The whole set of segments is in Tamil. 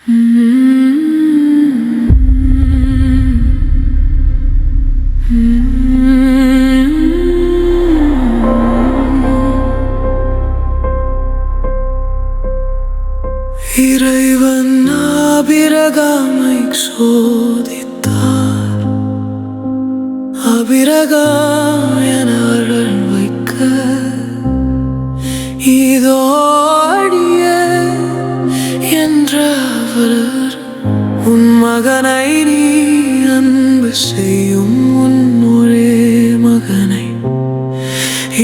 இறைவன் ஆபிரகாமை சோதித்தார். ஆபிரகாம் என அருள் வைக்க இதோ அடியே என்றவர். உன் மகனை நீ அன்பு செய்யும் உன் ஒரே மகனை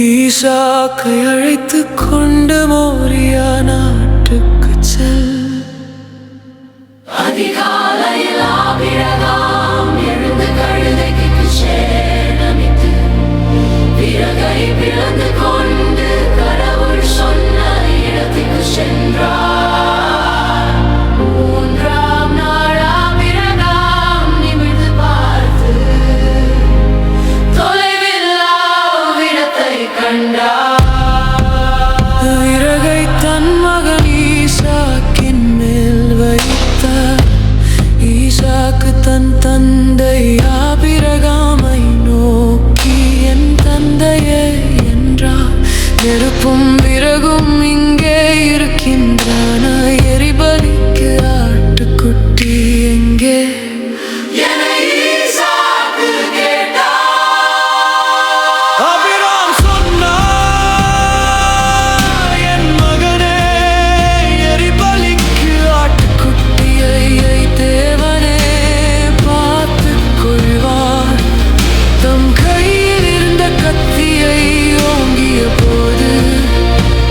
ஈசாக்கை அழைத்துக் கொண்டு மோரியா நாட்டுக்கு செல். அதிகாலையில் ஆபிரகாம் எழுந்து கழுதைக்கு சேணமிட்டு விறகை பிளந்து கொண்டு கடவுள் சொன்ன இடத்துக்கு சென்றார். மூன்றாம் நாள் ஆபிரகாம் நிமிர்ந்து பார்த்து தொலைவில் இடத்தை கண்டார். விறகை தன் மகன் ஈசாக்கின் மேல் வைத்தார். ஈசாக்கு தன் தந்தை ஆபிரகாமை நோக்கி என் தந்தையே என்றார். நெருப்பும் விறகும் இங்கே இருக்கின்றன, எரிபலிக்கு ஆட்டுக்குட்டி எங்கே என ஈசாக்கு கேட்டார். ஆபிரகாம் சொன்னார், என் மகனே, எரிபலிக்கு ஆட்டுக்குட்டியை தேவனே பார்த்துக் கொள்வார். தம் கையில் இருந்த கத்தியை ஓங்கிய போது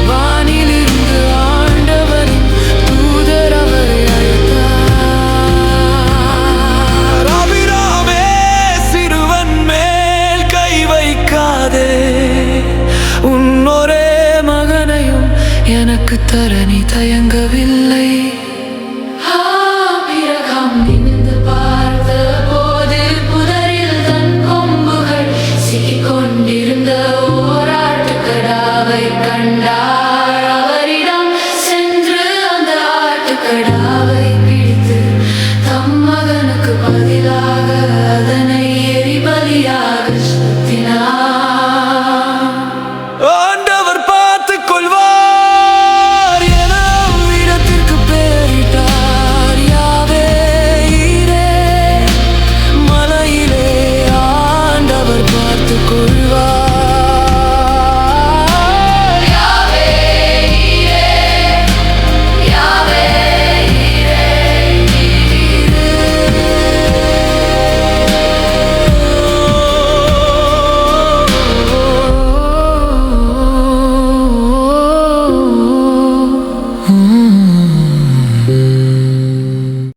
வானிலிருந்து ஆண்டவரின் தூதர் அவரை அழைத்தார். ஆபிரகாமே, சிறுவன் மேல் கை வைக்காதே, உன் ஒரே மகனையும் எனக்கு தர நீ தயங்கவில்லை. ஆபிரகாம் நிமிர்ந்து பார்த்த போது புதரில் தன் கொம்புகள் சிக்கிக் கொண்டிருந்த ஓர் ஆட்டுக்கடாவை கண்டார். அவரிடம் சென்று அந்த ஆட்டுக்கடாவை